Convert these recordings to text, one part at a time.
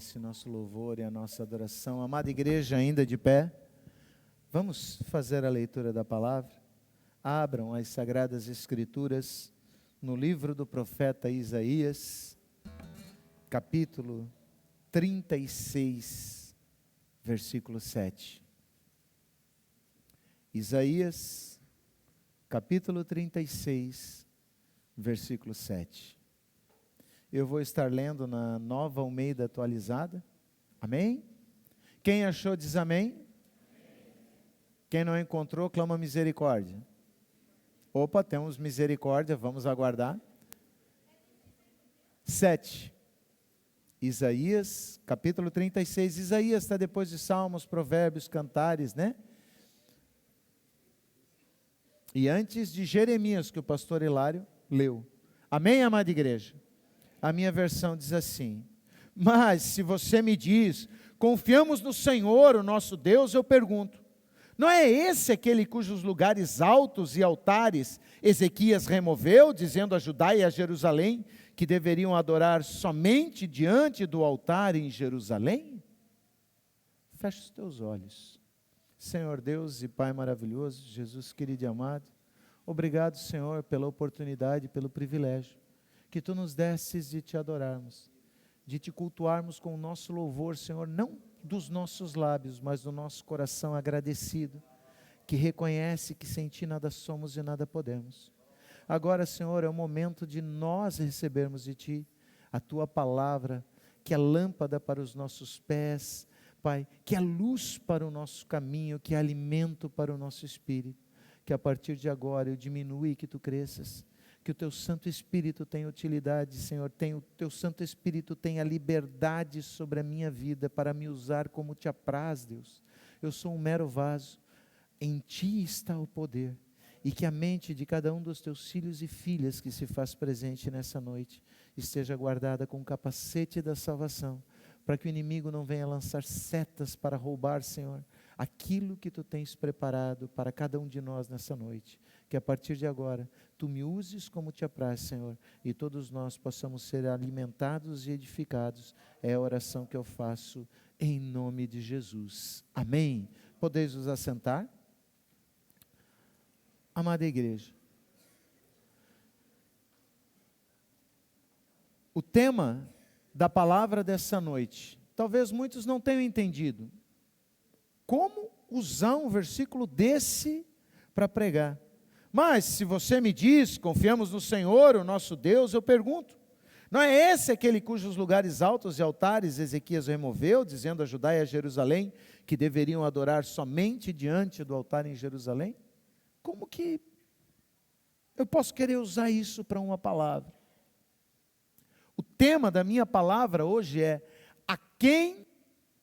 merece nosso louvor e a nossa adoração. Amada igreja, ainda de pé, vamos fazer a leitura da palavra. Abram as Sagradas Escrituras no livro do profeta Isaías, capítulo 36, versículo 7. Isaías, capítulo 36, versículo 7. Eu vou estar lendo na Nova Almeida Atualizada. Amém? Quem achou diz amém. Quem não encontrou, clama misericórdia. Opa, temos misericórdia, vamos aguardar. 7. Isaías, capítulo 36. Isaías está depois de Salmos, Provérbios, Cantares, né? E antes de Jeremias, que o pastor Hilário leu. Amém, amada igreja? A minha versão diz assim: mas se você me diz, confiamos no Senhor, o nosso Deus, eu pergunto, não é esse aquele cujos lugares altos e altares Ezequias removeu, dizendo a Judá e a Jerusalém, que deveriam adorar somente diante do altar em Jerusalém? Feche os teus olhos. Senhor Deus e Pai maravilhoso, Jesus querido e amado, obrigado, Senhor, pela oportunidade, pelo privilégio que Tu nos desses de Te adorarmos, de Te cultuarmos com o nosso louvor, Senhor, não dos nossos lábios, mas do nosso coração agradecido, que reconhece que sem Ti nada somos e nada podemos. Agora, Senhor, é o momento de nós recebermos de Ti a Tua palavra, que é lâmpada para os nossos pés, Pai, que é luz para o nosso caminho, que é alimento para o nosso espírito, que a partir de agora eu diminua e que Tu cresças, que o Teu Santo Espírito tenha utilidade, Senhor, o Teu Santo Espírito tenha liberdade sobre a minha vida, para me usar como Te apraz, Deus. Eu sou um mero vaso, em Ti está o poder, e que a mente de cada um dos Teus filhos e filhas que se faz presente nessa noite, esteja guardada com o capacete da salvação, para que o inimigo não venha lançar setas para roubar, Senhor, aquilo que Tu tens preparado para cada um de nós nessa noite. Que a partir de agora, Tu me uses como Te apraz, Senhor, e todos nós possamos ser alimentados e edificados. É a oração que eu faço em nome de Jesus. Amém. Podeis vos assentar? Amada igreja, o tema da palavra dessa noite, talvez muitos não tenham entendido. Como usar um versículo desse para pregar? Mas se você me diz, confiamos no Senhor, o nosso Deus, eu pergunto, não é esse aquele cujos lugares altos e altares Ezequias removeu, dizendo a Judá e a Jerusalém, que deveriam adorar somente diante do altar em Jerusalém? Como que eu posso querer usar isso para uma palavra? O tema da minha palavra hoje é: a quem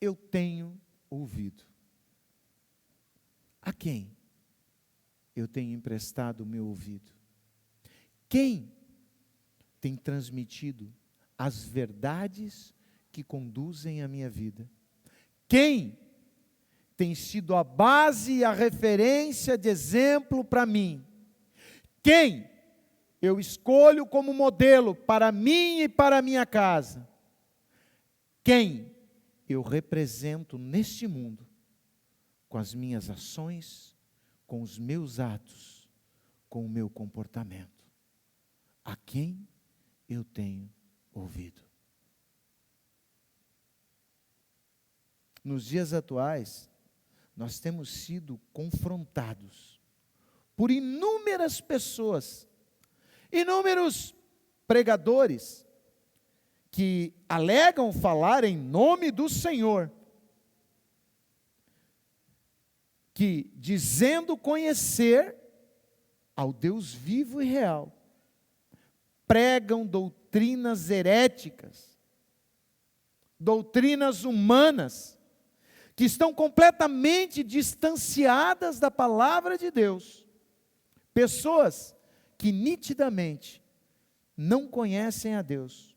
eu tenho ouvido? A quem eu tenho emprestado o meu ouvido? Quem tem transmitido as verdades que conduzem a minha vida? Quem tem sido a base e a referência de exemplo para mim? Quem eu escolho como modelo para mim e para a minha casa? Quem eu represento neste mundo, com as minhas ações, com os meus atos, com o meu comportamento? A quem eu tenho ouvido? Nos dias atuais, nós temos sido confrontados por inúmeras pessoas, inúmeros pregadores, que alegam falar em nome do Senhor, que dizendo conhecer ao Deus vivo e real, pregam doutrinas heréticas, doutrinas humanas, que estão completamente distanciadas da palavra de Deus. Pessoas que nitidamente não conhecem a Deus,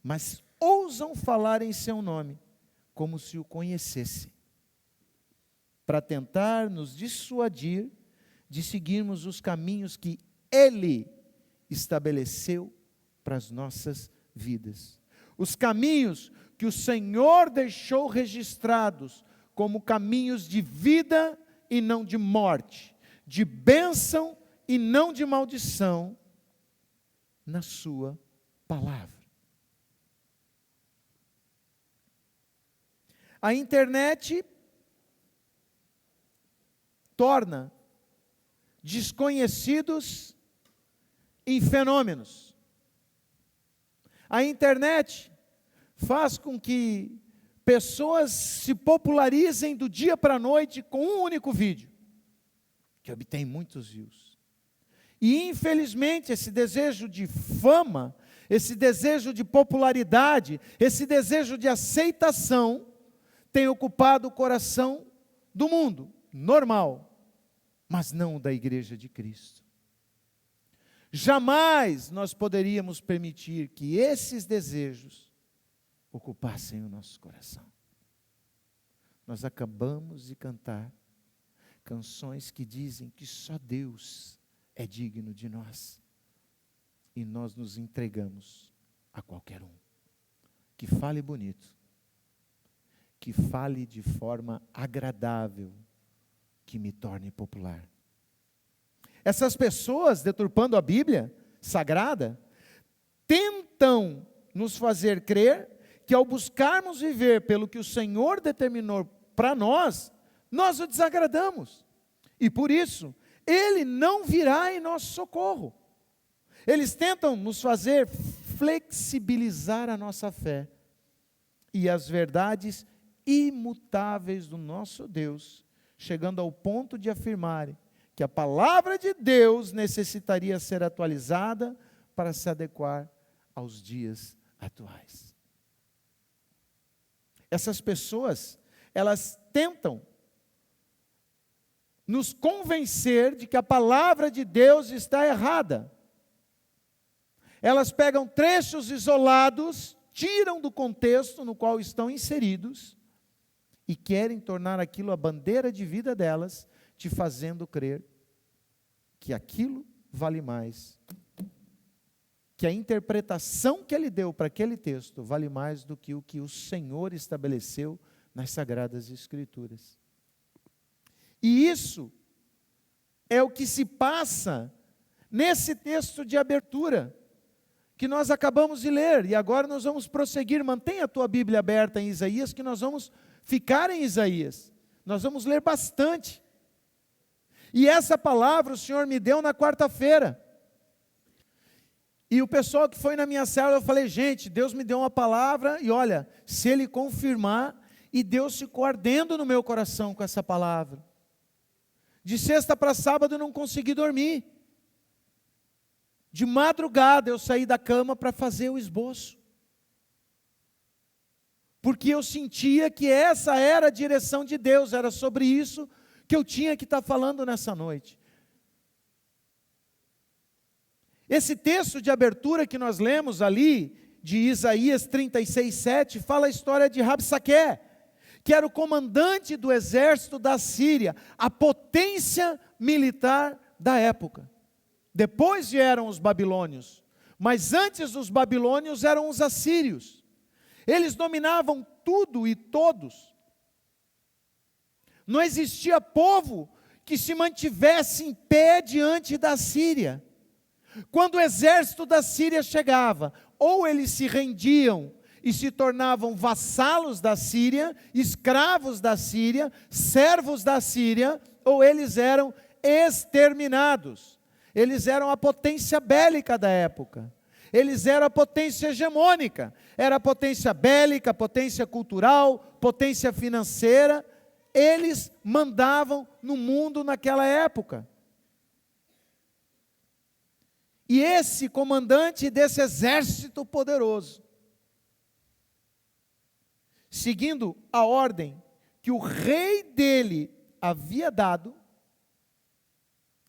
mas ousam falar em seu nome, como se o conhecessem, para tentar nos dissuadir de seguirmos os caminhos que Ele estabeleceu para as nossas vidas. Os caminhos que o Senhor deixou registrados como caminhos de vida e não de morte, de bênção e não de maldição, na sua palavra. A internet torna desconhecidos em fenômenos. A internet faz com que pessoas se popularizem do dia para a noite com um único vídeo, que obtém muitos views. E infelizmente esse desejo de fama, esse desejo de popularidade, esse desejo de aceitação, tem ocupado o coração do mundo, normal, mas não da igreja de Cristo. Jamais nós poderíamos permitir que esses desejos ocupassem o nosso coração. Nós acabamos de cantar canções que dizem que só Deus é digno de nós. E nós nos entregamos a qualquer um. Que fale bonito. Que fale de forma agradável. Que me torne popular. Essas pessoas, deturpando a Bíblia Sagrada, tentam nos fazer crer que ao buscarmos viver pelo que o Senhor determinou para nós, nós o desagradamos. E por isso, Ele não virá em nosso socorro. Eles tentam nos fazer flexibilizar a nossa fé e as verdades imutáveis do nosso Deus, chegando ao ponto de afirmarem que a palavra de Deus necessitaria ser atualizada para se adequar aos dias atuais. Essas pessoas, elas tentam nos convencer de que a palavra de Deus está errada. Elas pegam trechos isolados, tiram do contexto no qual estão inseridos e querem tornar aquilo a bandeira de vida delas, te fazendo crer que aquilo vale mais, que a interpretação que ele deu para aquele texto vale mais do que o que o Senhor estabeleceu nas Sagradas Escrituras. E isso é o que se passa nesse texto de abertura, que nós acabamos de ler, e agora nós vamos prosseguir. Mantenha a tua Bíblia aberta em Isaías, que nós vamos ficar em Isaías, nós vamos ler bastante. E essa palavra o Senhor me deu na quarta-feira. E o pessoal que foi na minha célula, eu falei, gente, Deus me deu uma palavra, e olha, se Ele confirmar, e Deus ficou ardendo no meu coração com essa palavra. De sexta para sábado eu não consegui dormir. De madrugada eu saí da cama para fazer o esboço. Porque eu sentia que essa era a direção de Deus, era sobre isso que eu tinha que estar falando nessa noite. Esse texto de abertura que nós lemos ali, de Isaías 36:7, fala a história de Rabsaqué, que era o comandante do exército da Síria, a potência militar da época. Depois vieram os babilônios, mas antes dos babilônios eram os assírios. Eles dominavam tudo e todos. Não existia povo que se mantivesse em pé diante da Síria. Quando o exército da Síria chegava, ou eles se rendiam e se tornavam vassalos da Síria, escravos da Síria, servos da Síria, ou eles eram exterminados. Eles eram a potência bélica da época. Eles eram a potência hegemônica. Era a potência bélica, potência cultural, potência financeira. Eles mandavam no mundo naquela época. E esse comandante desse exército poderoso, seguindo a ordem que o rei dele havia dado,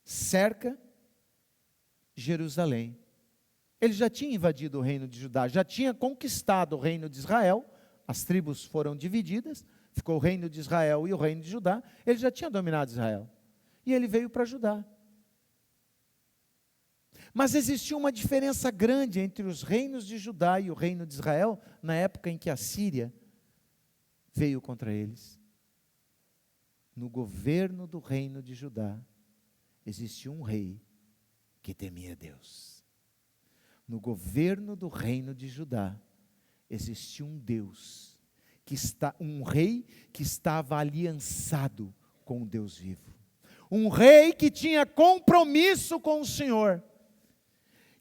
cerca Jerusalém. Ele já tinha invadido o reino de Judá, já tinha conquistado o reino de Israel, as tribos foram divididas, ficou o reino de Israel e o reino de Judá, ele já tinha dominado Israel, e ele veio para Judá. Mas existia uma diferença grande entre os reinos de Judá e o reino de Israel, na época em que a Síria veio contra eles. No governo do reino de Judá, existia um rei que temia Deus. No governo do reino de Judá, existia um Deus, um rei que estava aliançado com o Deus vivo. Um rei que tinha compromisso com o Senhor,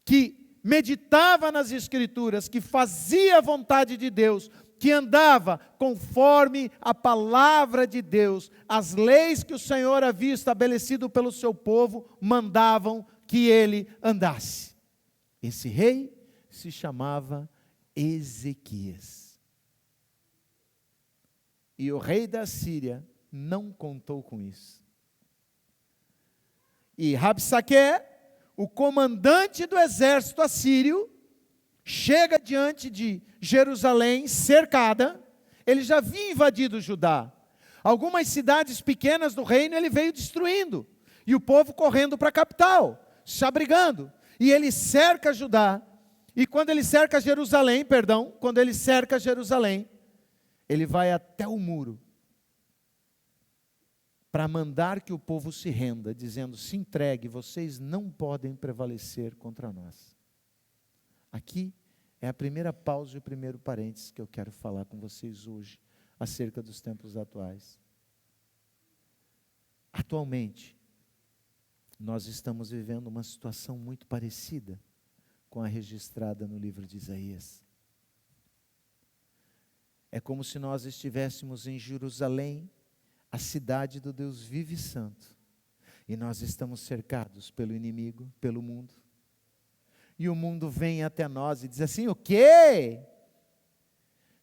que meditava nas Escrituras, que fazia a vontade de Deus, que andava conforme a palavra de Deus. As leis que o Senhor havia estabelecido pelo seu povo, mandavam que ele andasse. Esse rei se chamava Ezequias. E o rei da Síria não contou com isso. E Rabsaque, o comandante do exército assírio, chega diante de Jerusalém, cercada. Ele já havia invadido Judá. Algumas cidades pequenas do reino ele veio destruindo. E o povo correndo para a capital, se abrigando. E ele cerca Judá. E quando ele cerca Jerusalém, ele vai até o muro para mandar que o povo se renda, dizendo: se entregue, vocês não podem prevalecer contra nós. Aqui é a primeira pausa e o primeiro parênteses que eu quero falar com vocês hoje, acerca dos tempos atuais. Atualmente, nós estamos vivendo uma situação muito parecida com a registrada no livro de Isaías. É como se nós estivéssemos em Jerusalém, a cidade do Deus vivo e santo, e nós estamos cercados pelo inimigo, pelo mundo, e o mundo vem até nós e diz assim: o quê?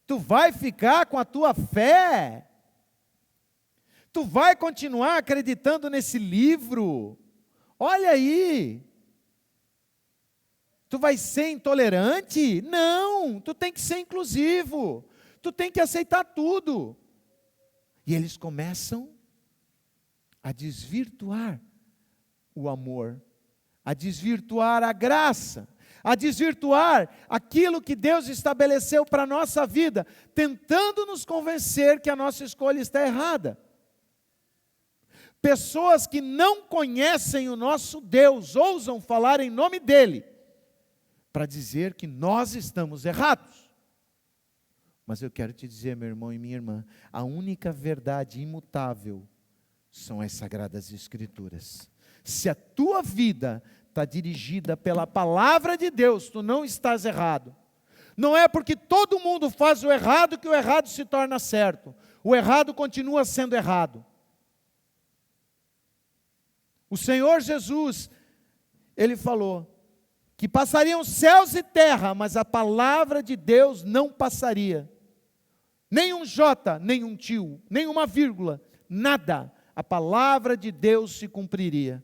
Tu vai ficar com a tua fé? Tu vai continuar acreditando nesse livro? Olha aí, tu vai ser intolerante? Não, tu tem que ser inclusivo, tu tem que aceitar tudo. E eles começam a desvirtuar o amor, a desvirtuar a graça, a desvirtuar aquilo que Deus estabeleceu para a nossa vida, tentando nos convencer que a nossa escolha está errada. Pessoas que não conhecem o nosso Deus, ousam falar em nome dEle, para dizer que nós estamos errados. Mas eu quero te dizer, meu irmão e minha irmã, a única verdade imutável são as Sagradas Escrituras. Se a tua vida está dirigida pela palavra de Deus, tu não estás errado. Não é porque todo mundo faz o errado que o errado se torna certo. O errado continua sendo errado. O Senhor Jesus, Ele falou que passariam céus e terra, mas a palavra de Deus não passaria. Nem um jota, nem um tio, nem uma vírgula, nada. A palavra de Deus se cumpriria.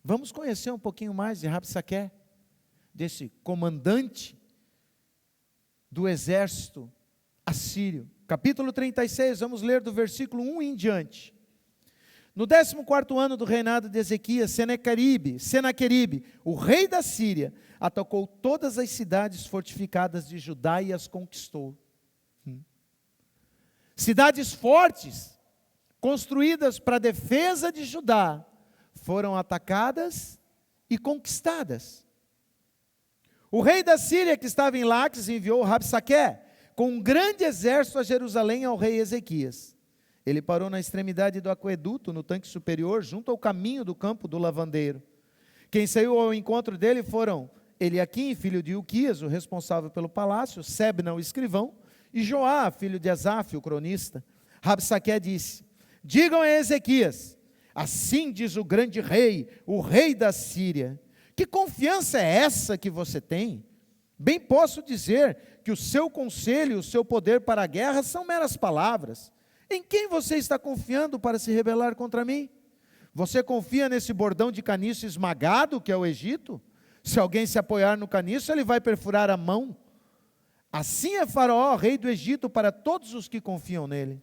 Vamos conhecer um pouquinho mais de Rabsaque, desse comandante do exército assírio. Capítulo 36, vamos ler do versículo 1 em diante. No 14º ano do reinado de Ezequias, Senaqueribe, o rei da Síria, atacou todas as cidades fortificadas de Judá e as conquistou. Cidades fortes, construídas para a defesa de Judá, foram atacadas e conquistadas. O rei da Síria, que estava em Laques, enviou Rabsaque com um grande exército a Jerusalém ao rei Ezequias. Ele parou na extremidade do aqueduto, no tanque superior, junto ao caminho do campo do lavandeiro. Quem saiu ao encontro dele foram Eliaquim, filho de Ilquias, o responsável pelo palácio, Sebna, o escrivão, e Joá, filho de Asaf, o cronista. Rabsaque disse: digam a Ezequias, assim diz o grande rei, o rei da Síria, que confiança é essa que você tem? Bem posso dizer que o seu conselho e o seu poder para a guerra são meras palavras. Em quem você está confiando para se rebelar contra mim? Você confia nesse bordão de caniço esmagado que é o Egito? Se alguém se apoiar no caniço, ele vai perfurar a mão. Assim é Faraó, rei do Egito, para todos os que confiam nele.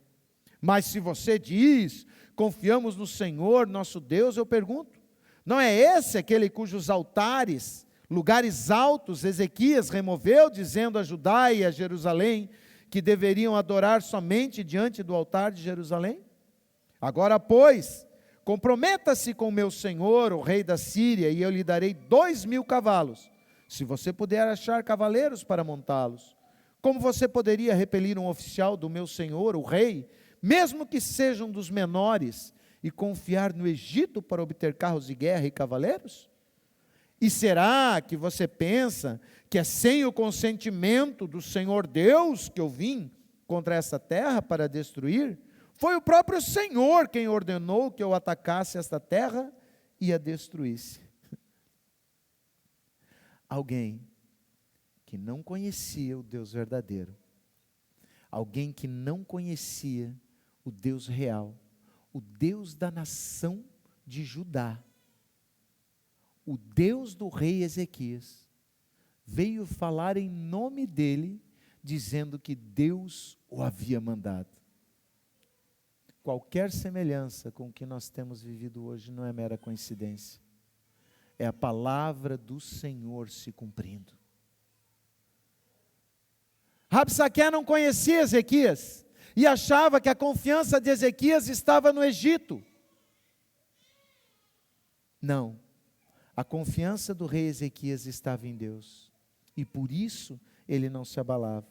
Mas se você diz, confiamos no Senhor, nosso Deus, eu pergunto, Não é esse aquele cujos altares, lugares altos, Ezequias removeu, dizendo a Judá e a Jerusalém que deveriam adorar somente diante do altar de Jerusalém? Agora, pois, comprometa-se com meu senhor, o rei da Síria, e eu lhe darei 2.000 cavalos, se você puder achar cavaleiros para montá-los. Como você poderia repelir um oficial do meu senhor, o rei, mesmo que sejam dos menores, e confiar no Egito para obter carros de guerra e cavaleiros? E será que você pensa que é sem o consentimento do Senhor Deus que eu vim contra essa terra para destruir? Foi o próprio Senhor quem ordenou que eu atacasse esta terra e a destruísse. Alguém que não conhecia o Deus verdadeiro, alguém que não conhecia o Deus real, o Deus da nação de Judá, o Deus do rei Ezequias, veio falar em nome dele, dizendo que Deus o havia mandado. Qualquer semelhança com o que nós temos vivido hoje não é mera coincidência. É a palavra do Senhor se cumprindo. Rabsaque não conhecia Ezequias e achava que a confiança de Ezequias estava no Egito. Não, a confiança do rei Ezequias estava em Deus, e por isso ele não se abalava.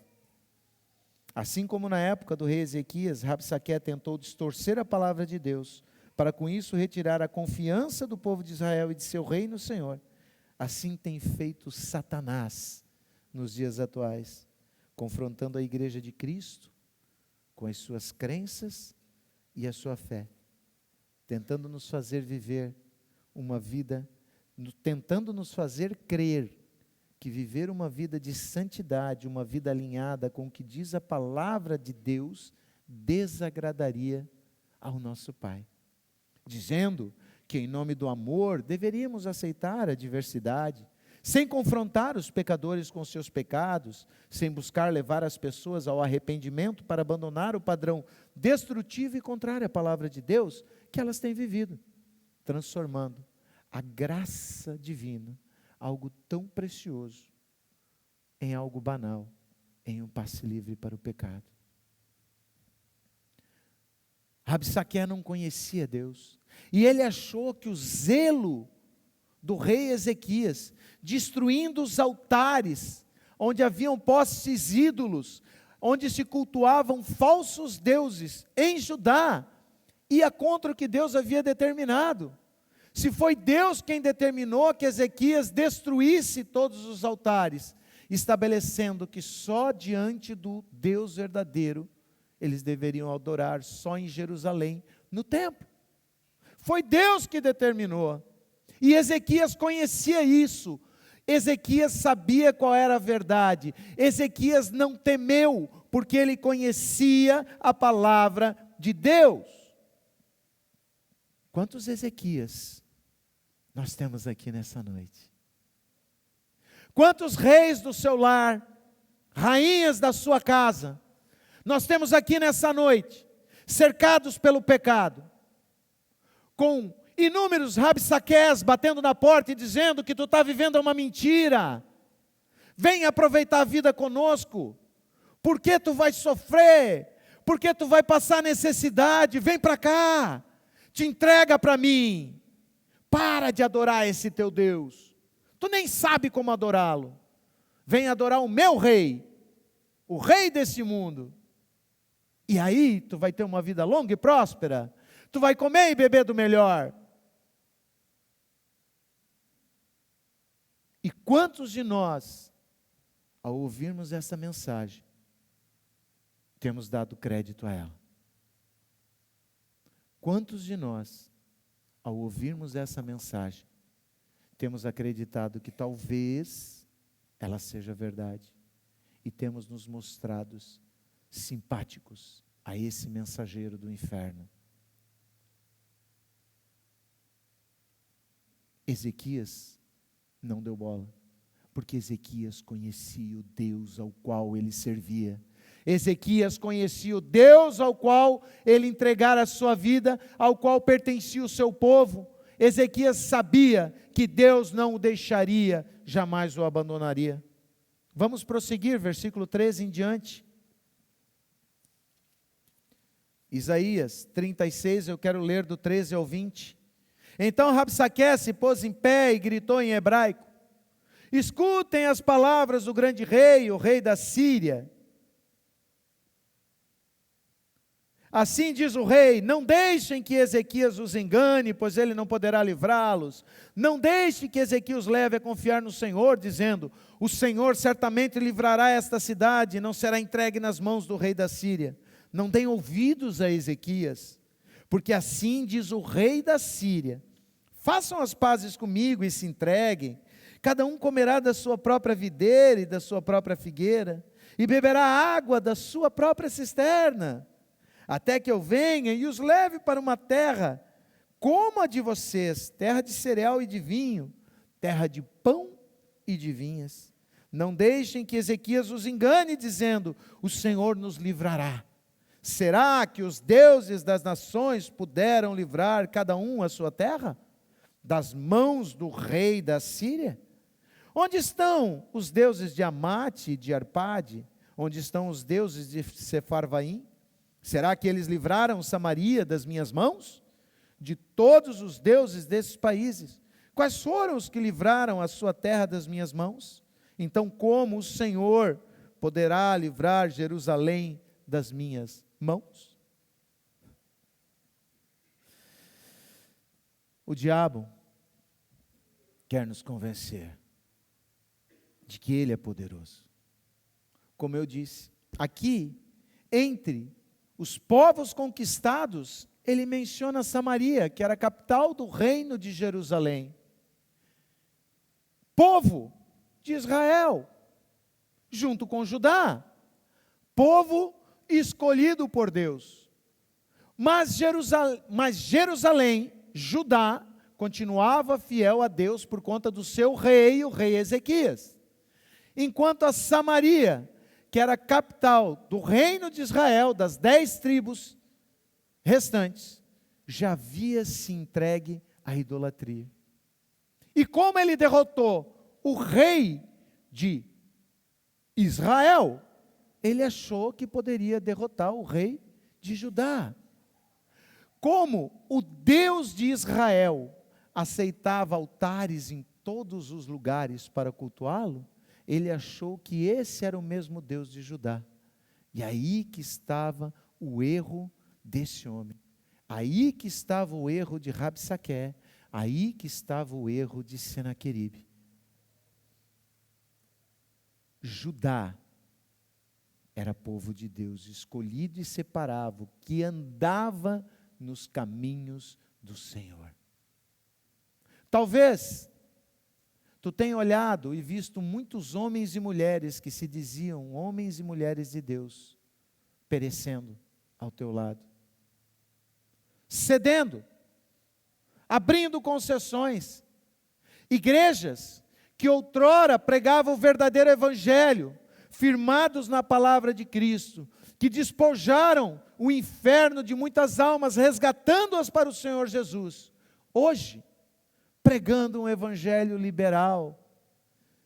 Assim como na época do rei Ezequias, Rabsaque tentou distorcer a palavra de Deus, para com isso retirar a confiança do povo de Israel e de seu rei no Senhor, assim tem feito Satanás nos dias atuais, confrontando a igreja de Cristo com as suas crenças e a sua fé, tentando nos fazer viver uma vida, tentando nos fazer crer que viver uma vida de santidade, uma vida alinhada com o que diz a palavra de Deus, desagradaria ao nosso Pai, dizendo que em nome do amor deveríamos aceitar a diversidade, sem confrontar os pecadores com seus pecados, sem buscar levar as pessoas ao arrependimento para abandonar o padrão destrutivo e contrário à palavra de Deus que elas têm vivido, transformando a graça divina, algo tão precioso, em algo banal, em um passe livre para o pecado. Rabsaque não conhecia Deus, e ele achou que o zelo do rei Ezequias, destruindo os altares, onde haviam postes ídolos, onde se cultuavam falsos deuses, em Judá, ia contra o que Deus havia determinado. Se foi Deus quem determinou que Ezequias destruísse todos os altares, estabelecendo que só diante do Deus verdadeiro, eles deveriam adorar só em Jerusalém, no templo. Foi Deus que determinou, e Ezequias conhecia isso, Ezequias sabia qual era a verdade, Ezequias não temeu, porque ele conhecia a palavra de Deus. Quantos Ezequias nós temos aqui nessa noite? Quantos reis do seu lar, rainhas da sua casa, nós temos aqui nessa noite, cercados pelo pecado, com inúmeros Rabsaqués batendo na porta e dizendo que tu está vivendo uma mentira, vem aproveitar a vida conosco, porque tu vai sofrer, porque tu vai passar necessidade, vem para cá, te entrega para mim, para de adorar esse teu Deus, tu nem sabe como adorá-lo, vem adorar o meu rei, o rei desse mundo, e aí tu vai ter uma vida longa e próspera, tu vai comer e beber do melhor. E quantos de nós, ao ouvirmos essa mensagem, temos dado crédito a ela? Quantos de nós, ao ouvirmos essa mensagem, temos acreditado que talvez ela seja verdade, e temos nos mostrado simpáticos a esse mensageiro do inferno? Ezequias não deu bola, porque Ezequias conhecia o Deus ao qual ele servia. Ezequias conhecia o Deus ao qual ele entregara a sua vida, ao qual pertencia o seu povo. Ezequias sabia que Deus não o deixaria, jamais o abandonaria. Vamos prosseguir, versículo 13 em diante. Isaías 36, eu quero ler do 13 ao 20. Então Rabsaque se pôs em pé e gritou em hebraico: escutem as palavras do grande rei, o rei da Síria. Assim diz o rei: não deixem que Ezequias os engane, pois ele não poderá livrá-los. Não deixe que Ezequias os leve a confiar no Senhor, dizendo: o Senhor certamente livrará esta cidade, e não será entregue nas mãos do rei da Síria. Não deem ouvidos a Ezequias, porque assim diz o rei da Síria: façam as pazes comigo e se entreguem. Cada um comerá da sua própria videira e da sua própria figueira, e beberá água da sua própria cisterna, até que eu venha e os leve para uma terra como a de vocês, terra de cereal e de vinho, terra de pão e de vinhas. Não deixem que Ezequias os engane, dizendo: o Senhor nos livrará. Será que os deuses das nações puderam livrar cada um a sua terra das mãos do rei da Síria? Onde estão os deuses de Amate e de Arpade? Onde estão os deuses de Sefarvaim? Será que eles livraram Samaria das minhas mãos? De todos os deuses desses países, quais foram os que livraram a sua terra das minhas mãos? Então como o Senhor poderá livrar Jerusalém das minhas mãos? O diabo quer nos convencer de que ele é poderoso. Como eu disse, aqui, entre os povos conquistados, ele menciona Samaria, que era a capital do reino de Jerusalém. Povo de Israel, junto com Judá, povo escolhido por Deus. Mas Jerusalém, Judá, continuava fiel a Deus por conta do seu rei, o rei Ezequias. Enquanto a Samaria, que era a capital do reino de Israel, das 10 tribos restantes, já havia se entregue à idolatria. E como ele derrotou o rei de Israel, ele achou que poderia derrotar o rei de Judá. Como o Deus de Israel aceitava altares em todos os lugares para cultuá-lo, ele achou que esse era o mesmo Deus de Judá. E aí que estava o erro desse homem. Aí que estava o erro de Rabsaque. Aí que estava o erro de Senaqueribe. Judá era povo de Deus, escolhido e separado, que andava nos caminhos do Senhor. Talvez tu tenha olhado e visto muitos homens e mulheres que se diziam homens e mulheres de Deus, perecendo ao teu lado, cedendo, abrindo concessões, igrejas que outrora pregavam o verdadeiro evangelho, firmados na palavra de Cristo, que despojaram o inferno de muitas almas, resgatando-as para o Senhor Jesus, hoje, pregando um evangelho liberal,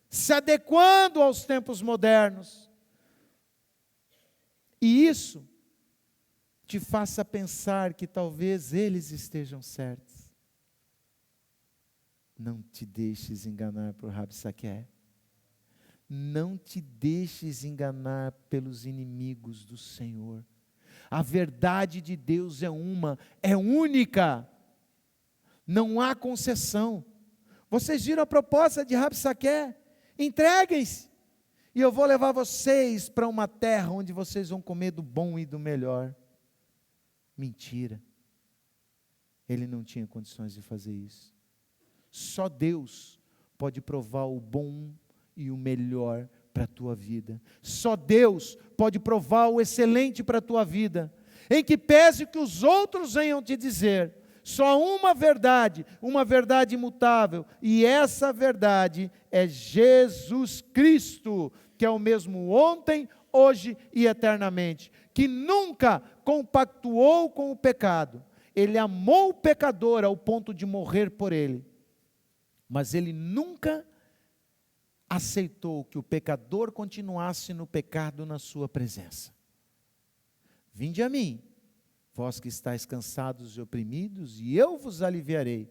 se adequando aos tempos modernos. E isso te faça pensar que talvez eles estejam certos. Não te deixes enganar por Rabsaque. Não te deixes enganar pelos inimigos do Senhor. A verdade de Deus é uma, é única. Não há concessão. Vocês viram a proposta de Rabsaque? Entreguem-se, e eu vou levar vocês para uma terra onde vocês vão comer do bom e do melhor. Mentira. Ele não tinha condições de fazer isso. Só Deus pode provar o bom e o melhor para a tua vida. Só Deus pode provar o excelente para a tua vida. Em que pese que os outros venham te dizer, só uma verdade imutável, e essa verdade é Jesus Cristo, que é o mesmo ontem, hoje e eternamente, que nunca compactuou com o pecado. ele amou o pecador ao ponto de morrer por ele, mas ele nunca aceitou que o pecador continuasse no pecado na sua presença. Vinde a mim, vós que estáis cansados e oprimidos, e eu vos aliviarei.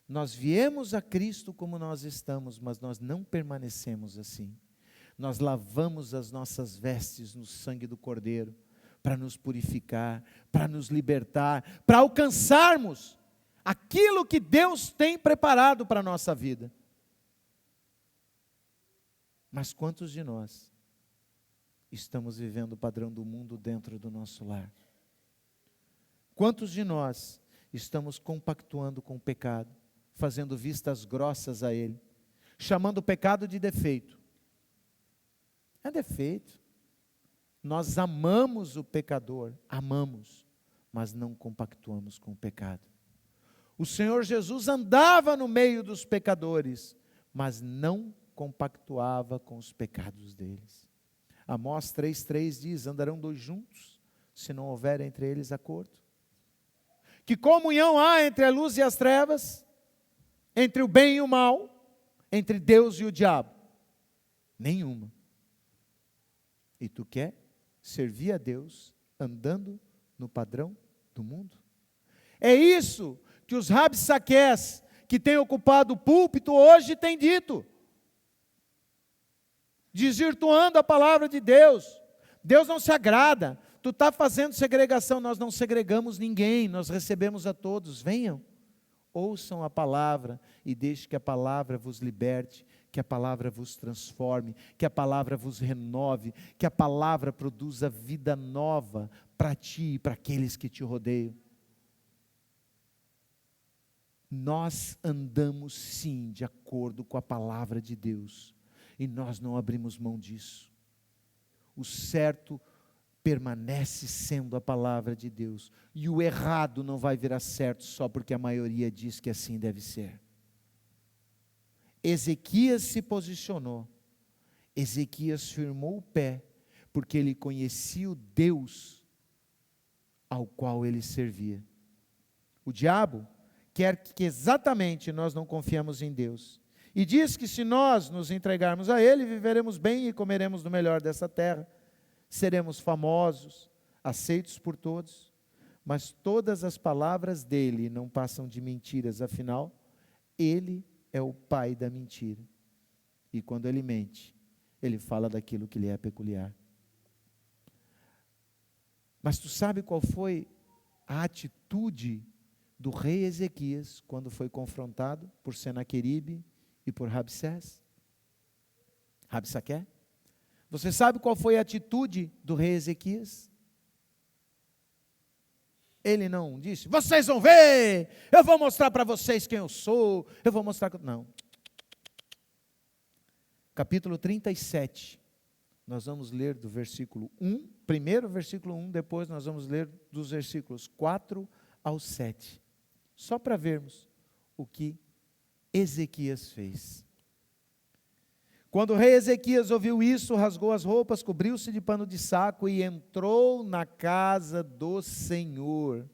Nós viemos a Cristo como nós estamos, mas nós não permanecemos assim. Nós lavamos as nossas vestes no sangue do Cordeiro, para nos purificar, para nos libertar, para alcançarmos aquilo que Deus tem preparado para a nossa vida. Mas quantos de nós estamos vivendo o padrão do mundo dentro do nosso lar? Quantos de nós estamos compactuando com o pecado, fazendo vistas grossas a ele, chamando o pecado de defeito? É defeito. Nós amamos o pecador, amamos, mas não compactuamos com o pecado. O Senhor Jesus andava no meio dos pecadores, mas não compactuava com os pecados deles. Amós 3,3 diz: andarão dois juntos, se não houver entre eles acordo. Que comunhão há entre a luz e as trevas? Entre o bem e o mal? Entre Deus e o diabo? Nenhuma. E tu quer servir a Deus andando no padrão do mundo? É isso que os rabsaqués que têm ocupado o púlpito hoje têm dito, desvirtuando a palavra de Deus. Deus não se agrada, tu está fazendo segregação. Nós não segregamos ninguém, nós recebemos a todos. Venham, ouçam a palavra e deixe que a palavra vos liberte, que a palavra vos transforme, que a palavra vos renove, que a palavra produza vida nova para ti e para aqueles que te rodeiam. Nós andamos sim de acordo com a palavra de Deus, e nós não abrimos mão disso. O certo permanece sendo a palavra de Deus, e o errado não vai virar certo só porque a maioria diz que assim deve ser. Ezequias se posicionou, Ezequias firmou o pé, porque ele conhecia o Deus ao qual ele servia. O diabo quer que exatamente nós não confiamos em Deus, e diz que se nós nos entregarmos a Ele, viveremos bem e comeremos do melhor dessa terra, seremos famosos, aceitos por todos, mas todas as palavras dele não passam de mentiras, afinal, ele é o pai da mentira, e quando ele mente, ele fala daquilo que lhe é peculiar. Mas tu sabe qual foi a atitude do rei Ezequias quando foi confrontado por Senaqueribe e por Rabsaqué? Você sabe qual foi a atitude do rei Ezequias? Ele não disse: vocês vão ver, eu vou mostrar para vocês quem eu sou, eu vou mostrar. Não. Capítulo 37, nós vamos ler do versículo 1, primeiro versículo 1, depois nós vamos ler dos versículos 4 ao 7. Só para vermos o que Ezequias fez. Quando o rei Ezequias ouviu isso, rasgou as roupas, cobriu-se de pano de saco e entrou na casa do Senhor.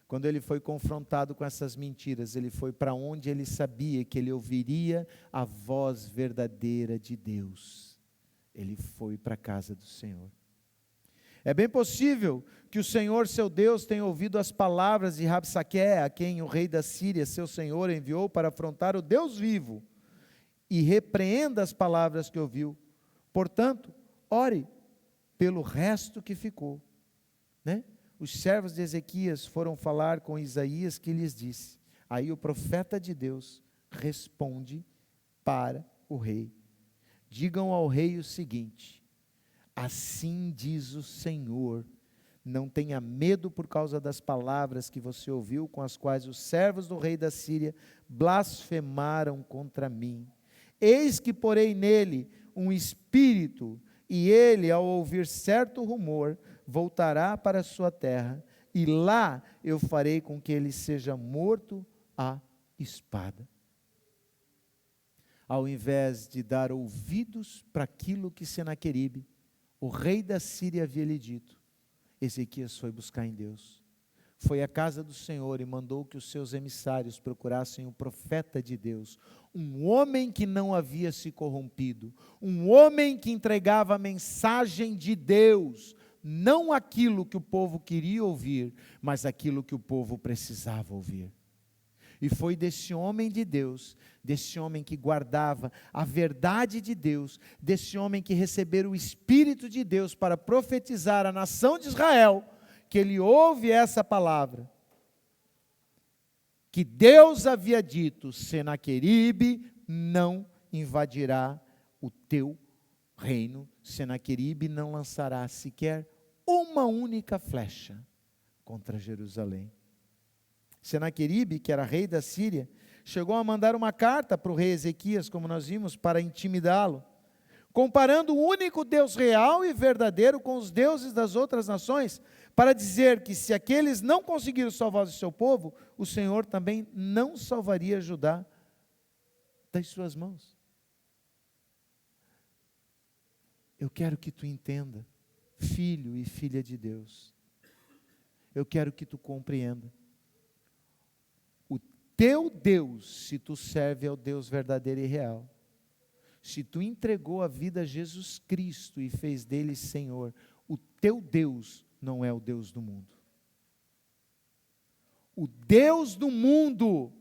Quando ele foi confrontado com essas mentiras, ele foi para onde ele sabia que ele ouviria a voz verdadeira de Deus. Ele foi para a casa do Senhor. É bem possível que o Senhor, seu Deus, tenha ouvido as palavras de Rabsaqué, a quem o rei da Síria, seu senhor, enviou para afrontar o Deus vivo, e repreenda as palavras que ouviu. Portanto, ore pelo resto que ficou. Os servos de Ezequias foram falar com Isaías, que lhes disse. Aí o profeta de Deus responde para o rei. Digam ao rei o seguinte: assim diz o Senhor, não tenha medo por causa das palavras que você ouviu, com as quais os servos do rei da Síria blasfemaram contra mim. Eis que porei nele um espírito, e ele, ao ouvir certo rumor, voltará para a sua terra, e lá eu farei com que ele seja morto à espada. Ao invés de dar ouvidos para aquilo que Senaqueribe, o rei da Síria, havia lhe dito, Ezequias foi buscar em Deus. Foi à casa do Senhor e mandou que os seus emissários procurassem o profeta de Deus, um homem que não havia se corrompido, um homem que entregava a mensagem de Deus, não aquilo que o povo queria ouvir, mas aquilo que o povo precisava ouvir. E foi desse homem de Deus, desse homem que guardava a verdade de Deus, desse homem que recebera o Espírito de Deus para profetizar a nação de Israel, que ele ouve essa palavra, que Deus havia dito: Senaqueribe não invadirá o teu reino, Senaqueribe não lançará sequer uma única flecha contra Jerusalém. Senaqueribe, que era rei da Síria, chegou a mandar uma carta para o rei Ezequias, como nós vimos, para intimidá-lo, comparando o único Deus real e verdadeiro com os deuses das outras nações, para dizer que se aqueles não conseguiram salvar o seu povo, o Senhor também não salvaria Judá das suas mãos. Eu quero que tu entenda, filho e filha de Deus, eu quero que tu compreenda, o teu Deus, se tu serve ao Deus verdadeiro e real, se tu entregou a vida a Jesus Cristo e fez dele Senhor, o teu Deus não é o Deus do mundo. O Deus do mundo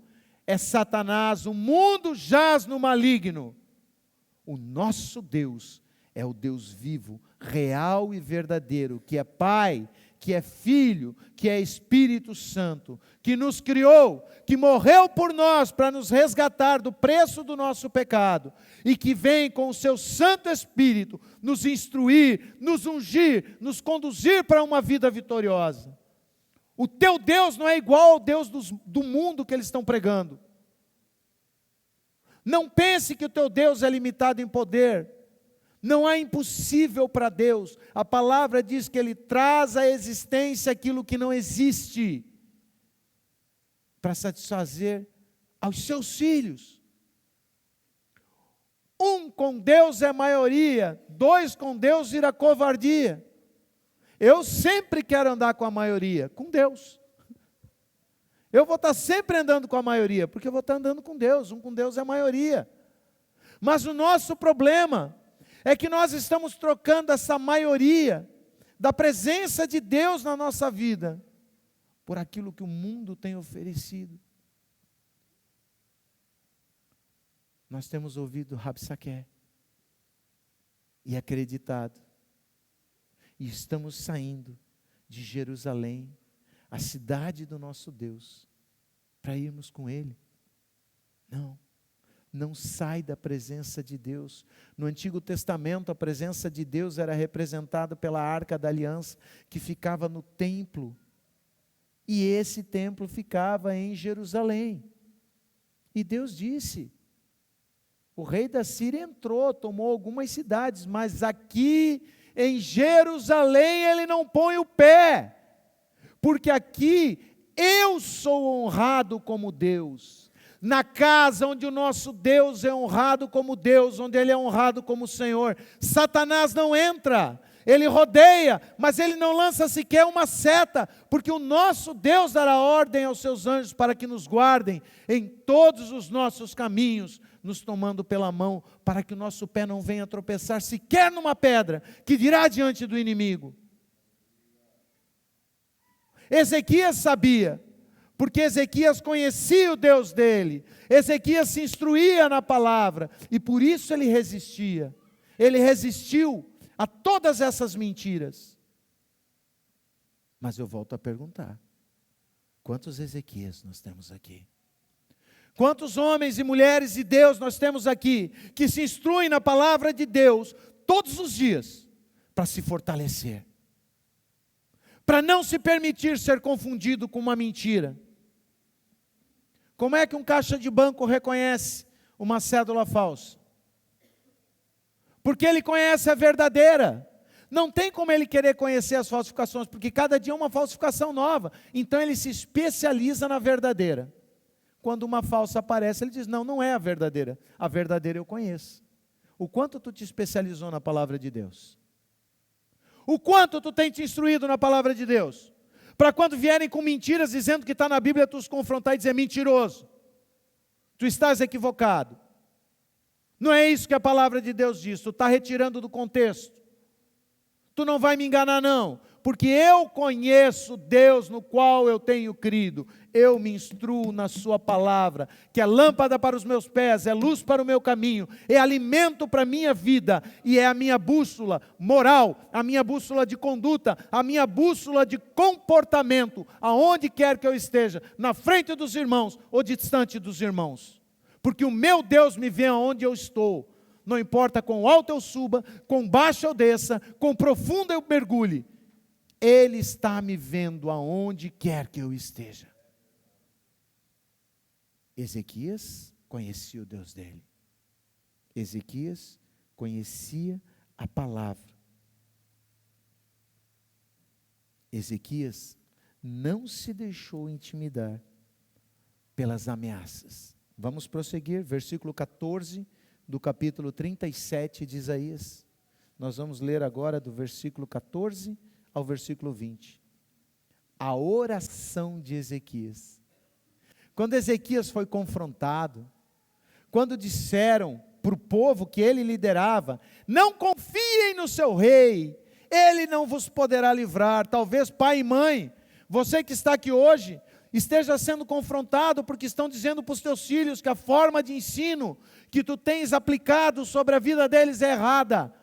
é Satanás, o mundo jaz no maligno. O nosso Deus é o Deus vivo, real e verdadeiro, que é Pai, que é Filho, que é Espírito Santo, que nos criou, que morreu por nós para nos resgatar do preço do nosso pecado, e que vem com o seu Santo Espírito nos instruir, nos ungir, nos conduzir para uma vida vitoriosa. O teu Deus não é igual ao Deus do mundo que eles estão pregando. Não pense que o teu Deus é limitado em poder. Não há impossível para Deus. A palavra diz que Ele traz à existência aquilo que não existe, para satisfazer aos seus filhos. Um com Deus é maioria, dois com Deus vira covardia. Eu sempre quero andar com a maioria, com Deus. Eu vou estar sempre andando com a maioria, porque eu vou estar andando com Deus. Um com Deus é a maioria. Mas o nosso problema é que nós estamos trocando essa maioria da presença de Deus na nossa vida por aquilo que o mundo tem oferecido. Nós temos ouvido Rabsaqué e acreditado, e estamos saindo de Jerusalém, a cidade do nosso Deus, para irmos com Ele. Não sai da presença de Deus. No Antigo Testamento, a presença de Deus era representada pela Arca da Aliança, que ficava no templo. E esse templo ficava em Jerusalém. E Deus disse, o rei da Síria entrou, tomou algumas cidades, mas aqui em Jerusalém ele não põe o pé, porque aqui eu sou honrado como Deus. Na casa onde o nosso Deus é honrado como Deus, onde Ele é honrado como Senhor, Satanás não entra, ele rodeia, mas ele não lança sequer uma seta, porque o nosso Deus dará ordem aos seus anjos para que nos guardem em todos os nossos caminhos, nos tomando pela mão, para que o nosso pé não venha tropeçar sequer numa pedra, que dirá diante do inimigo. Ezequias sabia, porque Ezequias conhecia o Deus dele, Ezequias se instruía na palavra, e por isso ele resistia. Ele resistiu a todas essas mentiras. Mas eu volto a perguntar, quantos Ezequias nós temos aqui? Quantos homens e mulheres de Deus nós temos aqui, que se instruem na palavra de Deus, todos os dias, para se fortalecer, para não se permitir ser confundido com uma mentira? Como é que um caixa de banco reconhece uma cédula falsa? Porque ele conhece a verdadeira. Não tem como ele querer conhecer as falsificações, porque cada dia é uma falsificação nova. Então ele se especializa na verdadeira. Quando uma falsa aparece, ele diz, não é a verdadeira eu conheço. O quanto tu te especializou na palavra de Deus? O quanto tu tem te instruído na palavra de Deus? Para quando vierem com mentiras dizendo que está na Bíblia, tu os confrontar e dizer: mentiroso, tu estás equivocado. Não é isso que a palavra de Deus diz, tu está retirando do contexto. Tu não vai me enganar não, porque eu conheço Deus no qual eu tenho crido. Eu me instruo na sua palavra, que é lâmpada para os meus pés, é luz para o meu caminho, é alimento para a minha vida, e é a minha bússola moral, a minha bússola de conduta, a minha bússola de comportamento, aonde quer que eu esteja, na frente dos irmãos ou distante dos irmãos. Porque o meu Deus me vê aonde eu estou. Não importa quão alto eu suba, quão baixo eu desça, quão profundo eu mergulhe, Ele está me vendo aonde quer que eu esteja. Ezequias conhecia o Deus dele. Ezequias conhecia a palavra. Ezequias não se deixou intimidar pelas ameaças. Vamos prosseguir, versículo 14 do capítulo 37 de Isaías. Nós vamos ler agora do versículo 14 ao versículo 20. A oração de Ezequias. Quando Ezequias foi confrontado, quando disseram para o povo que ele liderava: não confiem no seu rei, ele não vos poderá livrar. Talvez pai e mãe, você que está aqui hoje, esteja sendo confrontado porque estão dizendo para os teus filhos que a forma de ensino que tu tens aplicado sobre a vida deles é errada.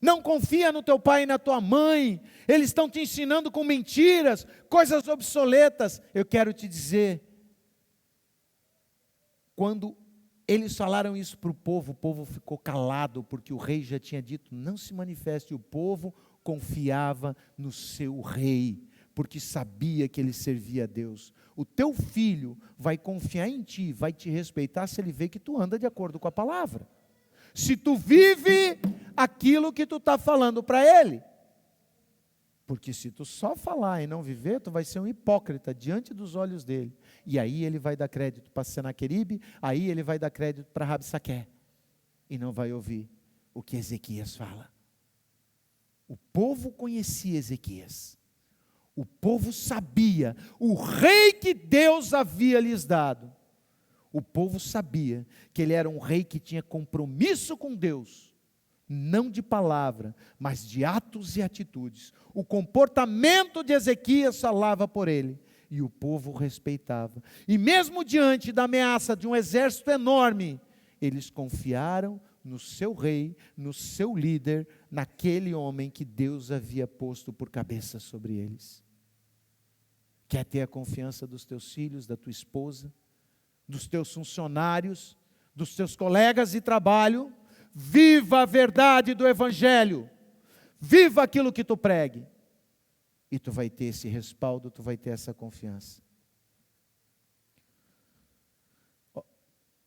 Não confia no teu pai e na tua mãe, eles estão te ensinando com mentiras, coisas obsoletas. Eu quero te dizer, quando eles falaram isso para o povo ficou calado, porque o rei já tinha dito: não se manifeste. O povo confiava no seu rei, porque sabia que ele servia a Deus. O teu filho vai confiar em ti, vai te respeitar se ele vê que tu anda de acordo com a palavra. Se tu vive aquilo que tu está falando para ele. Porque se tu só falar e não viver, tu vai ser um hipócrita diante dos olhos dele. E aí ele vai dar crédito para Senaqueribe, aí ele vai dar crédito para Rabsaqué. E não vai ouvir o que Ezequias fala. O povo conhecia Ezequias. O povo sabia o rei que Deus havia lhes dado. O povo sabia que ele era um rei que tinha compromisso com Deus, não de palavra, mas de atos e atitudes. O comportamento de Ezequias falava por ele, e o povo o respeitava. E mesmo diante da ameaça de um exército enorme, eles confiaram no seu rei, no seu líder, naquele homem que Deus havia posto por cabeça sobre eles. Quer ter a confiança dos teus filhos, da tua esposa, dos teus funcionários, dos teus colegas de trabalho? Viva a verdade do Evangelho, viva aquilo que tu pregue, e tu vai ter esse respaldo, tu vai ter essa confiança.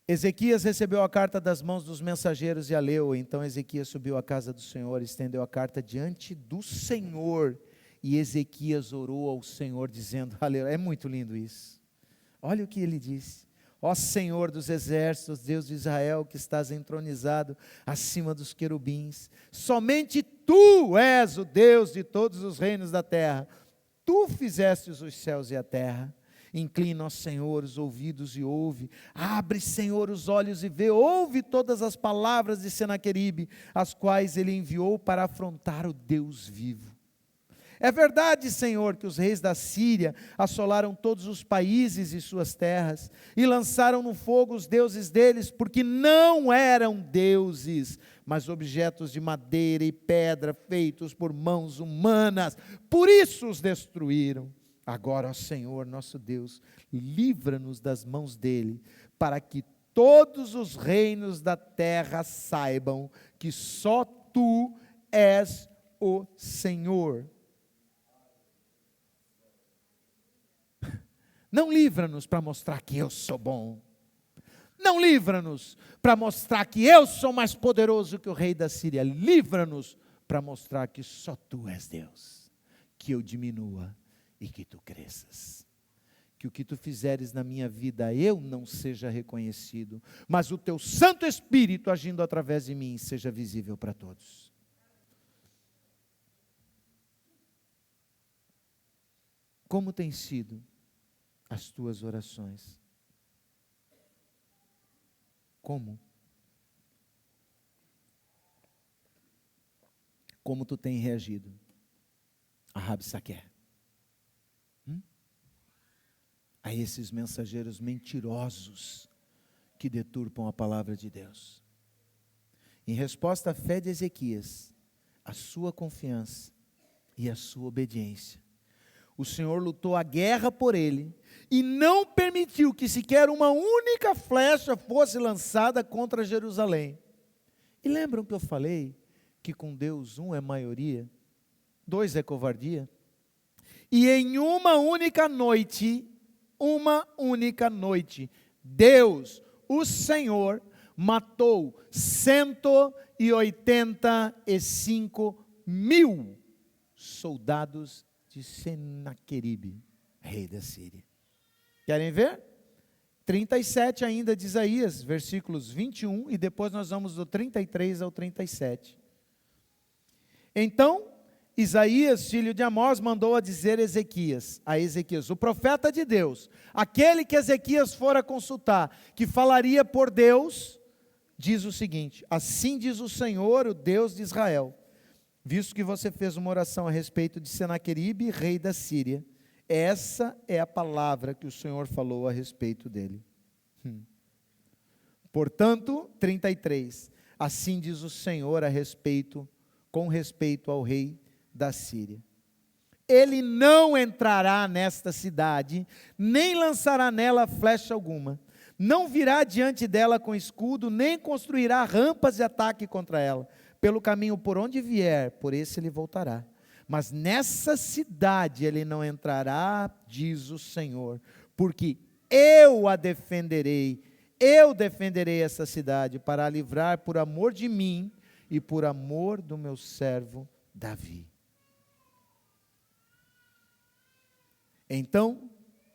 Ezequias recebeu a carta das mãos dos mensageiros e a leu. Então Ezequias subiu à casa do Senhor, estendeu a carta diante do Senhor, e Ezequias orou ao Senhor dizendo: aleluia. É muito lindo isso. Olha o que ele disse: ó Senhor dos exércitos, Deus de Israel, que estás entronizado acima dos querubins, somente Tu és o Deus de todos os reinos da terra. Tu fizestes os céus e a terra. Inclina, ó Senhor, os ouvidos e ouve. Abre, Senhor, os olhos e vê. Ouve todas as palavras de Senaqueribe, as quais ele enviou para afrontar o Deus vivo. É verdade, Senhor, que os reis da Síria assolaram todos os países e suas terras, e lançaram no fogo os deuses deles, porque não eram deuses, mas objetos de madeira e pedra, feitos por mãos humanas. Por isso os destruíram. Agora, ó Senhor, nosso Deus, livra-nos das mãos dele, para que todos os reinos da terra saibam que só Tu és o Senhor. Não livra-nos para mostrar que eu sou bom. Não livra-nos para mostrar que eu sou mais poderoso que o rei da Síria. Livra-nos para mostrar que só Tu és Deus. Que eu diminua e que Tu cresças. Que o que Tu fizeres na minha vida eu não seja reconhecido, mas o Teu Santo Espírito agindo através de mim seja visível para todos. Como têm sido as tuas orações? Como? Como tu tem reagido a Rabsaque? A esses mensageiros mentirosos que deturpam a palavra de Deus. Em resposta à fé de Ezequias, a sua confiança e a sua obediência, o Senhor lutou a guerra por ele e não permitiu que sequer uma única flecha fosse lançada contra Jerusalém. E lembram que eu falei que com Deus um é maioria, dois é covardia? E em uma única noite, Deus, o Senhor, matou 185.000 soldados de Senaqueribe, rei da Síria. Querem ver? 37 ainda de Isaías, versículos 21, e depois nós vamos do 33 ao 37. Então, Isaías, filho de Amós, mandou a dizer a Ezequias, o profeta de Deus, aquele que Ezequias fora consultar, que falaria por Deus, diz o seguinte: assim diz o Senhor, o Deus de Israel, visto que você fez uma oração a respeito de Senaqueribe, rei da Síria, essa é a palavra que o Senhor falou a respeito dele. Portanto, 33, assim diz o Senhor com respeito ao rei da Síria: ele não entrará nesta cidade, nem lançará nela flecha alguma, não virá diante dela com escudo, nem construirá rampas de ataque contra ela. Pelo caminho por onde vier, por esse ele voltará. Mas nessa cidade ele não entrará, diz o Senhor, porque eu a defenderei, eu defenderei essa cidade para a livrar por amor de mim e por amor do meu servo Davi. Então,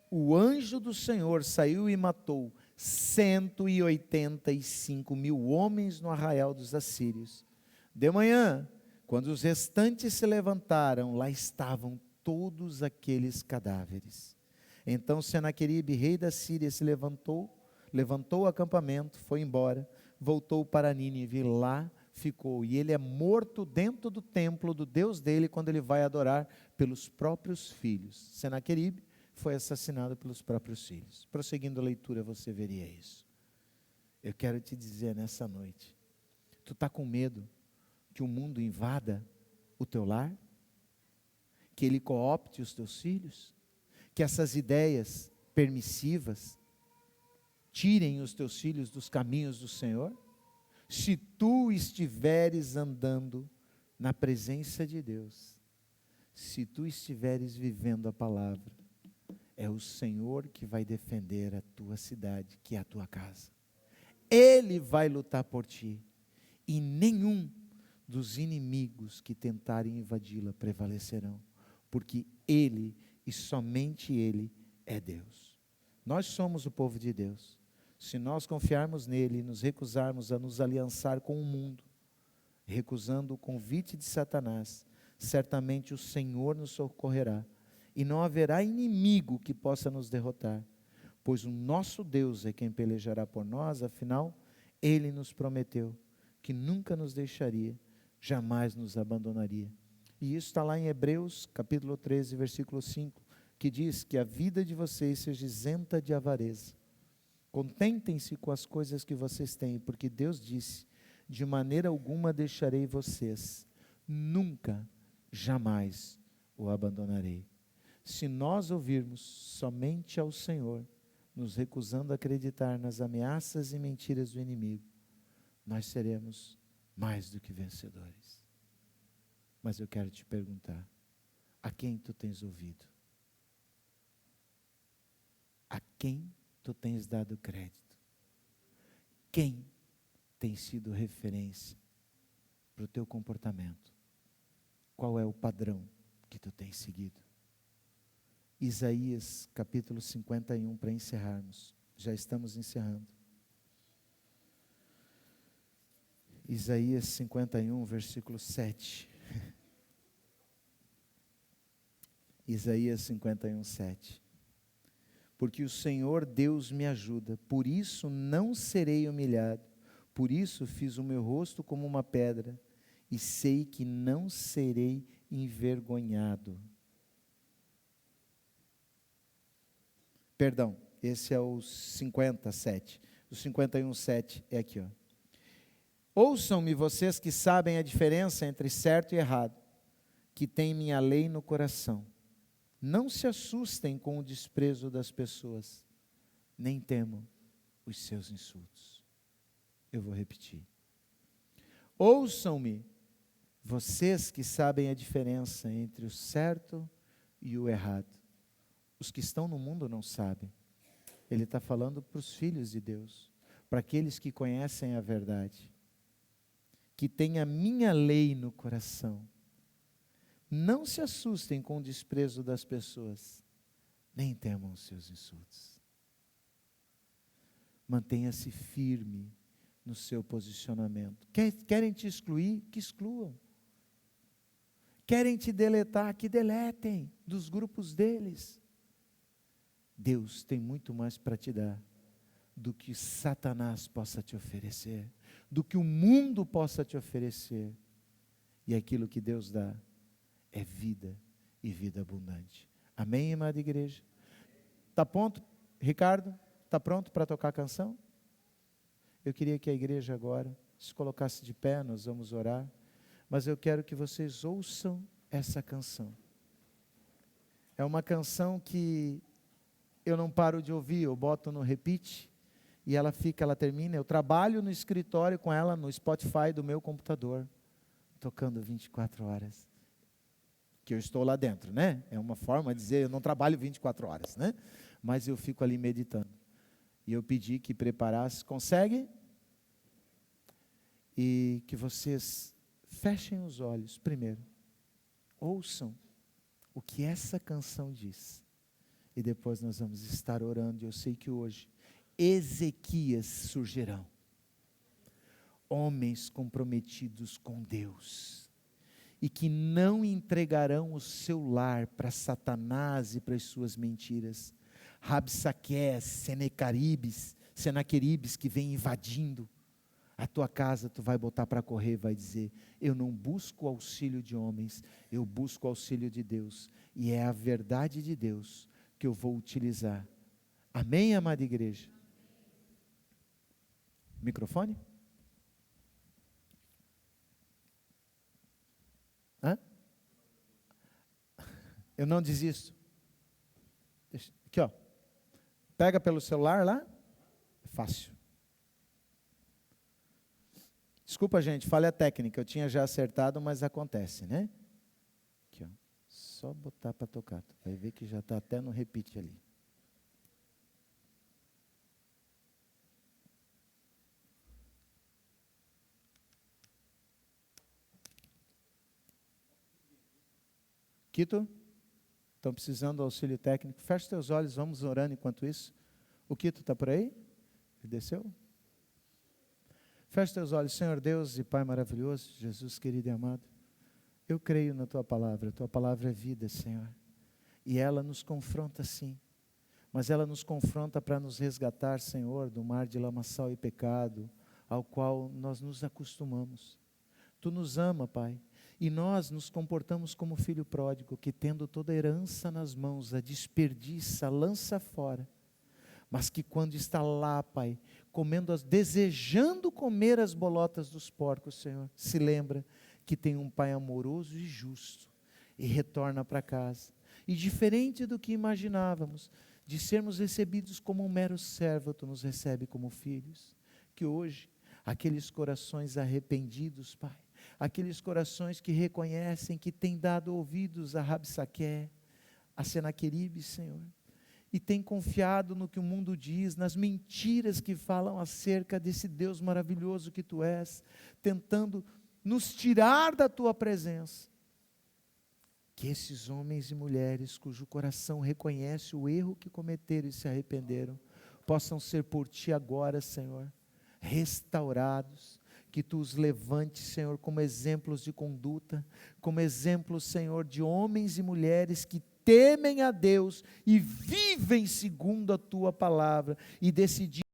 o anjo do Senhor saiu e matou 185.000 homens no arraial dos assírios. De manhã, quando os restantes se levantaram, lá estavam todos aqueles cadáveres. Então Senaqueribe, rei da Síria, se levantou o acampamento, foi embora, voltou para Nínive, lá ficou, e ele é morto dentro do templo do Deus dele, quando ele vai adorar pelos próprios filhos. Senaqueribe foi assassinado pelos próprios filhos. Prosseguindo a leitura, você veria isso. Eu quero te dizer nessa noite, tu está com medo que o mundo invada o teu lar? Que ele coopte os teus filhos? Que essas ideias permissivas tirem os teus filhos dos caminhos do Senhor? Se tu estiveres andando na presença de Deus, se tu estiveres vivendo a palavra, é o Senhor que vai defender a tua cidade, que é a tua casa. Ele vai lutar por ti, e nenhum dos inimigos que tentarem invadi-la prevalecerão, porque Ele, e somente Ele, é Deus. Nós somos o povo de Deus. Se nós confiarmos nele e nos recusarmos a nos aliançar com o mundo, recusando o convite de Satanás, certamente o Senhor nos socorrerá, e não haverá inimigo que possa nos derrotar, pois o nosso Deus é quem pelejará por nós. Afinal, Ele nos prometeu que nunca nos deixaria, jamais nos abandonaria. E isso está lá em Hebreus, capítulo 13, versículo 5, que diz que a vida de vocês seja isenta de avareza. Contentem-se com as coisas que vocês têm, porque Deus disse: de maneira alguma deixarei vocês, nunca, jamais o abandonarei. Se nós ouvirmos somente ao Senhor, nos recusando a acreditar nas ameaças e mentiras do inimigo, nós seremos mais do que vencedores. Mas eu quero te perguntar, a quem tu tens ouvido? A quem tu tens dado crédito? Quem tem sido referência para o teu comportamento? Qual é o padrão que tu tens seguido? Isaías capítulo 51, para encerrarmos. Já estamos encerrando. Isaías 51, versículo 7. Isaías 51:7. Porque o Senhor Deus me ajuda, por isso não serei humilhado, por isso fiz o meu rosto como uma pedra, e sei que não serei envergonhado. Perdão, esse é o 57. O 51:7 é aqui, ó. Ouçam-me vocês que sabem a diferença entre certo e errado, que têm minha lei no coração. Não se assustem com o desprezo das pessoas, nem temam os seus insultos. Eu vou repetir. Ouçam-me, vocês que sabem a diferença entre o certo e o errado. Os que estão no mundo não sabem. Ele está falando para os filhos de Deus, para aqueles que conhecem a verdade, que têm a minha lei no coração. Não se assustem com o desprezo das pessoas, nem temam os seus insultos. Mantenha-se firme no seu posicionamento. Querem te excluir? Que excluam. Querem te deletar? Que deletem dos grupos deles. Deus tem muito mais para te dar do que Satanás possa te oferecer, do que o mundo possa te oferecer. E aquilo que Deus dá é vida e vida abundante. Amém, amada igreja? Está pronto, Ricardo? Está pronto para tocar a canção? Eu queria que a igreja agora se colocasse de pé, nós vamos orar, mas eu quero que vocês ouçam essa canção. É uma canção que eu não paro de ouvir, eu boto no repeat, e ela termina, eu trabalho no escritório com ela, no Spotify do meu computador, tocando 24 horas. Que eu estou lá dentro, né? É uma forma de dizer, eu não trabalho 24 horas, né? Mas eu fico ali meditando. E eu pedi que preparasse, consegue? E que vocês fechem os olhos primeiro. Ouçam o que essa canção diz. E depois nós vamos estar orando. E eu sei que hoje Ezequias surgirão. Homens comprometidos com Deus. E que não entregarão o seu lar para Satanás e para as suas mentiras. Rabsaque, Senaqueribes que vem invadindo a tua casa, tu vai botar para correr, vai dizer, eu não busco auxílio de homens, eu busco auxílio de Deus, e é a verdade de Deus que eu vou utilizar. Amém, amada igreja? Microfone? Hã? Eu não desisto. Aqui, ó. Pega pelo celular lá. É fácil. Desculpa, gente, falha técnica. Eu tinha já acertado, mas acontece, né? Aqui, ó. Só botar para tocar. Tu vai ver que já está até no repeat ali. Quito? Estão precisando do auxílio técnico? Fecha teus olhos, vamos orando enquanto isso. O Quito está por aí? Ele desceu? Fecha teus olhos, Senhor Deus e Pai maravilhoso, Jesus querido e amado. Eu creio na Tua palavra é vida, Senhor. E ela nos confronta sim, mas ela nos confronta para nos resgatar, Senhor, do mar de lamaçal e pecado, ao qual nós nos acostumamos. Tu nos ama, Pai. E nós nos comportamos como filho pródigo, que tendo toda a herança nas mãos, a desperdiça, lança fora. Mas que quando está lá, Pai, desejando comer as bolotas dos porcos, Senhor, se lembra que tem um Pai amoroso e justo, e retorna para casa. E diferente do que imaginávamos, de sermos recebidos como um mero servo, Tu nos recebe como filhos. Que hoje, aqueles corações arrependidos, Pai, aqueles corações que reconhecem que têm dado ouvidos a Rabsaque, a Senaqueribe, Senhor, e têm confiado no que o mundo diz, nas mentiras que falam acerca desse Deus maravilhoso que Tu és, tentando nos tirar da Tua presença. Que esses homens e mulheres cujo coração reconhece o erro que cometeram e se arrependeram, possam ser por Ti agora, Senhor, restaurados. Que Tu os levantes, Senhor, como exemplos de conduta, como exemplos, Senhor, de homens e mulheres que temem a Deus e vivem segundo a tua palavra, e decidir